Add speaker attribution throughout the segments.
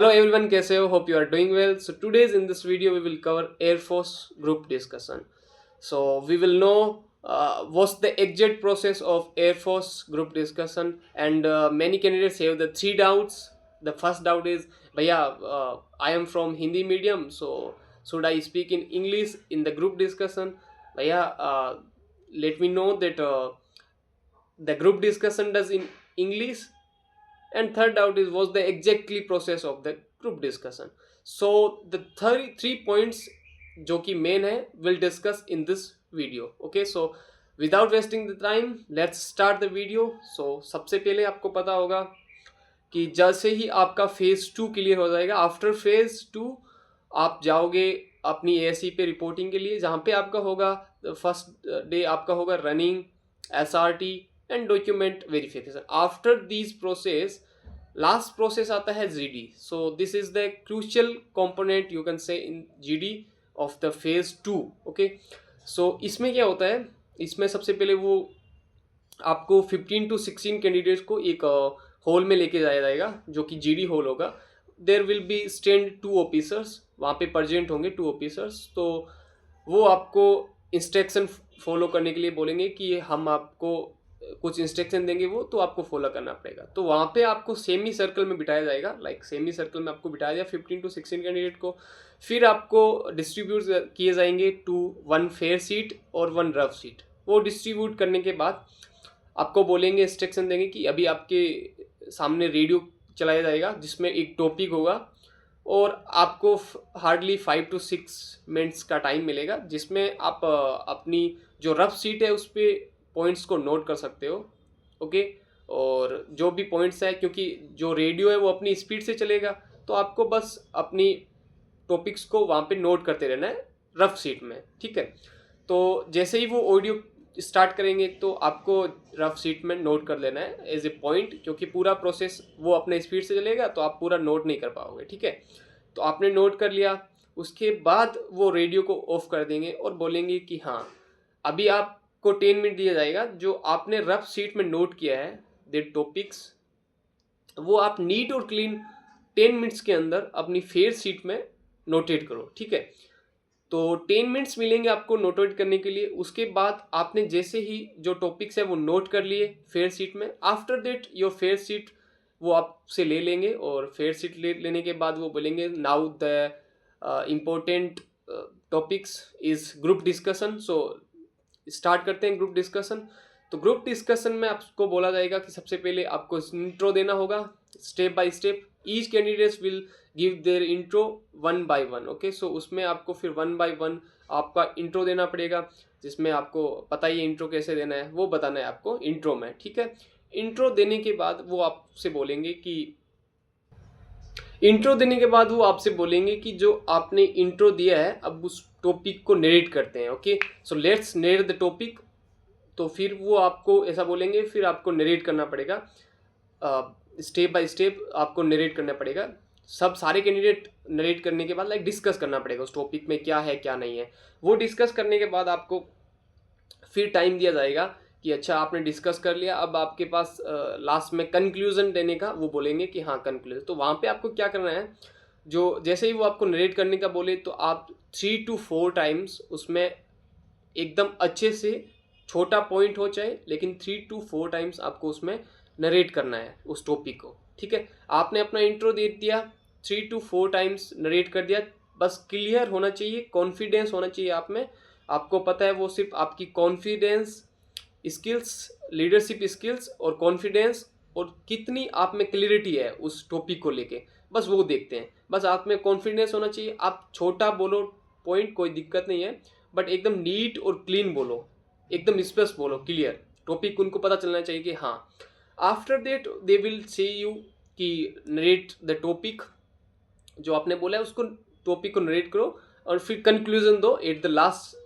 Speaker 1: Hello everyone, कैसे हो? Hope you are doing well. So today's in this video we will cover Air Force group discussion. So we will know what's the exact process of Air Force group discussion, and many candidates have the three doubts. The first doubt is, भैया, I am from Hindi medium, so should I speak in English in the group discussion? भैया, let me know that the group discussion does in English. And third doubt is, was the exactly process of the group discussion. So the three points जो कि main है will discuss in this video. Okay, so without wasting the time, let's start the video. So सबसे पहले आपको पता होगा कि जैसे ही आपका फेज 2 क्लियर हो जाएगा, आफ्टर फेज 2 आप जाओगे अपनी एएससी पे रिपोर्टिंग के लिए, जहाँ पे आपका होगा फर्स्ट डे आपका होगा running, SRT and document verification. After these process last process आता है GD. So this is the crucial component you can say in GD of the phase 2. Okay, so इसमें क्या होता है, इसमें सबसे पहले वो आपको 15 to 16 कैंडिडेट्स को एक हॉल में लेके जाया जाएगा जो कि जीडी हॉल होगा. There will be stand 2 officers, वहाँ पे प्रजेंट होंगे 2 ऑफिसर्स. तो वो आपको इंस्ट्रक्शन फॉलो करने के लिए बोलेंगे कि हम आपको कुछ इंस्ट्रक्शन देंगे, वो तो आपको फॉलो करना पड़ेगा. तो वहाँ पे आपको सेमी सर्कल में बिठाया जाएगा, लाइक सेमी सर्कल में आपको बिठाया जाएगा 15 to 16 कैंडिडेट को. फिर आपको डिस्ट्रीब्यूट किए जाएंगे टू 1 फेयर सीट और 1 रफ सीट. वो डिस्ट्रीब्यूट करने के बाद आपको बोलेंगे, इंस्ट्रक्शन देंगे कि अभी आपके सामने रेडियो चलाया जाएगा जिसमें एक टॉपिक होगा, और आपको हार्डली 5 to 6 मिनट्स का टाइम मिलेगा, जिसमें आप अपनी जो रफ सीट है उस पर पॉइंट्स को नोट कर सकते हो. ओके, और जो भी पॉइंट्स है, क्योंकि जो रेडियो है वो अपनी स्पीड से चलेगा, तो आपको बस अपनी टॉपिक्स को वहाँ पे नोट करते रहना है रफ सीट में. ठीक है, तो जैसे ही वो ऑडियो स्टार्ट करेंगे तो आपको रफ सीट में नोट कर लेना है एज ए पॉइंट, क्योंकि पूरा प्रोसेस वो अपने स्पीड से चलेगा तो आप पूरा नोट नहीं कर पाओगे. ठीक है, तो आपने नोट कर लिया. उसके बाद वो रेडियो को ऑफ कर देंगे और बोलेंगे कि हाँ, अभी आपको 10 मिनट दिया जाएगा. जो आपने रफ सीट में नोट किया है द टॉपिक्स, वो आप नीट और क्लीन 10 मिनट्स के अंदर अपनी फेयर सीट में नोटेट करो. ठीक है, तो 10 मिनट्स मिलेंगे आपको नोटेट करने के लिए. उसके बाद आपने जैसे ही जो टॉपिक्स है वो नोट कर लिए फेयर सीट में, after that your fair seat वो आपसे ले लेंगे. और फेयर सीट लेने के बाद वो बोलेंगे, now the important topics is group discussion. So start करते हैं ग्रुप डिस्कशन. तो ग्रुप डिस्कशन में आपको बोला जाएगा कि सबसे पहले आपको इंट्रो देना होगा step by step. Each candidates will give their intro 1 by 1. Okay, so उसमें आपको फिर 1 by 1 आपका इंट्रो देना पड़ेगा, जिसमें आपको पता ही है इंट्रो कैसे देना है, वो बताना है आपको इंट्रो में. ठीक है, इंट्रो देने के बाद वो आपसे बोलेंगे कि जो आपने इंट्रो दिया है अब उस टॉपिक को नरेट करते हैं. Okay, so let's narrate the topic. तो फिर वो आपको ऐसा बोलेंगे, फिर आपको नरेट करना पड़ेगा स्टेप बाय स्टेप. आपको नरेट करना पड़ेगा, सब सारे कैंडिडेट नरेट करने के बाद लाइक डिस्कस करना पड़ेगा उस टॉपिक में क्या है क्या नहीं है. वो डिस्कस करने के बाद आपको फिर टाइम दिया जाएगा कि अच्छा आपने डिस्कस कर लिया, अब आपके पास लास्ट में कंक्लूजन देने का वो बोलेंगे कि हाँ कंक्लूजन. तो वहाँ पे आपको क्या करना है, जो जैसे ही वो आपको नरेट करने का बोले तो आप 3 to 4 टाइम्स उसमें एकदम अच्छे से, छोटा पॉइंट हो चाहे, लेकिन 3 to 4 टाइम्स आपको उसमें नरेट करना है उस टॉपिक को. ठीक है, आपने अपना इंट्रो दे दिया, 3 to 4 टाइम्स नरेट कर दिया. बस क्लियर होना चाहिए, कॉन्फिडेंस होना चाहिए आप में. आपको पता है वो सिर्फ आपकी कॉन्फिडेंस स्किल्स, लीडरशिप स्किल्स और कॉन्फिडेंस, और कितनी आप में क्लियरिटी है उस टॉपिक को लेके, बस वो देखते हैं. बस आप में कॉन्फिडेंस होना चाहिए. आप छोटा बोलो पॉइंट, कोई दिक्कत नहीं है, बट एकदम नीट और क्लीन बोलो, एकदम स्पष्ट बोलो, क्लियर टॉपिक उनको पता चलना चाहिए कि हाँ. After that they will say you कि नरेट द टॉपिक, जो आपने बोला है उसको टॉपिक को नरेट करो, और फिर कंक्लूजन दो एट द लास्ट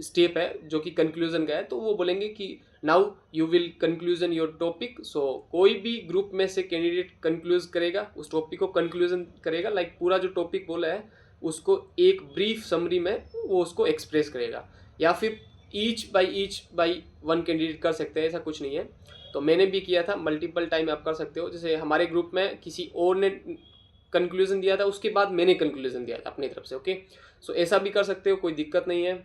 Speaker 1: स्टेप है जो कि कंक्लूजन का है. तो वो बोलेंगे कि now you will conclusion your topic. So कोई भी ग्रुप में से कैंडिडेट कंक्लूज करेगा, उस टॉपिक को कंक्लूजन करेगा, लाइक पूरा जो टॉपिक बोला है उसको एक ब्रीफ समरी में वो उसको एक्सप्रेस करेगा, या फिर ईच बाई 1 कैंडिडेट कर सकते हैं, ऐसा कुछ नहीं है. तो मैंने भी किया था, मल्टीपल टाइम आप कर सकते हो. जैसे हमारे ग्रुप में किसी और ने कंक्लूजन दिया था, उसके बाद मैंने कंक्लूजन दिया था अपनी तरफ से। ओके, सो ऐसा भी कर सकते हो, कोई दिक्कत नहीं है।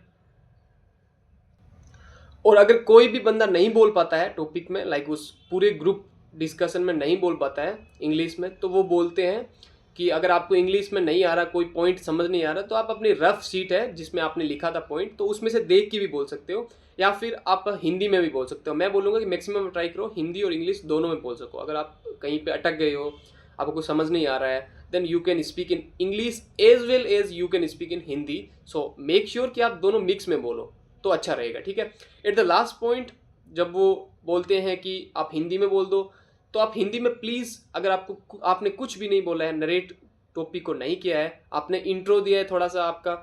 Speaker 1: और अगर कोई भी बंदा नहीं बोल पाता है टॉपिक में, लाइक उस पूरे ग्रुप डिस्कशन में नहीं बोल पाता है इंग्लिश में, तो वो बोलते हैं कि अगर आपको इंग्लिश में नहीं आ रहा, कोई पॉइंट समझ नहीं आ रहा, तो आप अपनी रफ शीट है जिसमें आपने लिखा था पॉइंट, तो उसमें से देख के भी बोल सकते हो, या फिर आप हिंदी में भी बोल सकते हो। मैं बोलूँगा कि मैक्सिमम ट्राई करो हिंदी और इंग्लिश दोनों में बोल सको। अगर आप कहीं पे अटक गए हो, आपको कुछ समझ नहीं आ रहा है, then you can speak in English as well as you can speak in Hindi. So make sure कि आप दोनों मिक्स में बोलो तो अच्छा रहेगा, ठीक है। एट द लास्ट पॉइंट, जब वो बोलते हैं कि आप हिंदी में बोल दो, तो आप हिंदी में प्लीज़, अगर आपने कुछ भी नहीं बोला है, नरेट टॉपिक को नहीं किया है, आपने इंट्रो दिया है थोड़ा सा आपका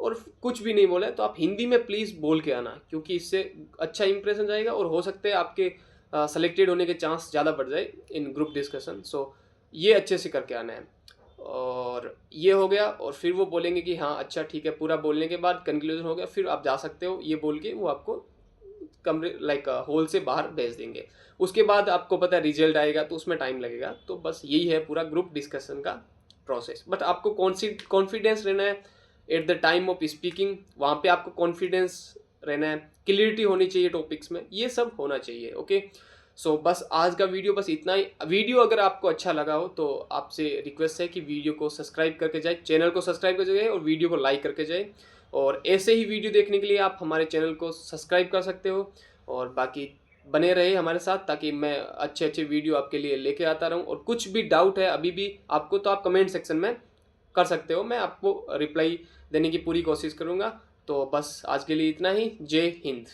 Speaker 1: और कुछ भी नहीं बोला है, तो आप हिंदी में प्लीज़ बोल के आना, क्योंकि इससे अच्छा इंप्रेशन जाएगा और हो सकता है आपके सेलेक्टेड होने के चांस ज़्यादा बढ़ जाए इन ग्रुप डिस्कशन। सो ये अच्छे से करके आना है। और ये हो गया, और फिर वो बोलेंगे कि हाँ अच्छा ठीक है, पूरा बोलने के बाद कंक्लूजन हो गया, फिर आप जा सकते हो, ये बोल के वो आपको कमरे लाइक हॉल से बाहर भेज देंगे। उसके बाद आपको पता है रिजल्ट आएगा, तो उसमें टाइम लगेगा। तो बस यही है पूरा ग्रुप डिस्कशन का प्रोसेस। बट आपको कॉन्फिडेंस रहना है at the time of speaking, वहाँ पे आपको कॉन्फिडेंस रहना है, क्लियरिटी होनी चाहिए टॉपिक्स में, ये सब होना चाहिए। ओके, सो बस आज का वीडियो बस इतना ही। वीडियो अगर आपको अच्छा लगा हो तो आपसे रिक्वेस्ट है कि वीडियो को सब्सक्राइब करके जाए, चैनल को सब्सक्राइब करके जाए और वीडियो को लाइक करके जाए। और ऐसे ही वीडियो देखने के लिए आप हमारे चैनल को सब्सक्राइब कर सकते हो, और बाकी बने रहे हमारे साथ, ताकि मैं अच्छे अच्छे वीडियो आपके लिए लेके आता रहूं। और कुछ भी डाउट है अभी भी आपको, तो आप कमेंट सेक्शन में कर सकते हो, मैं आपको रिप्लाई देने की पूरी कोशिश करूँगा। तो बस आज के लिए इतना ही। जय हिंद।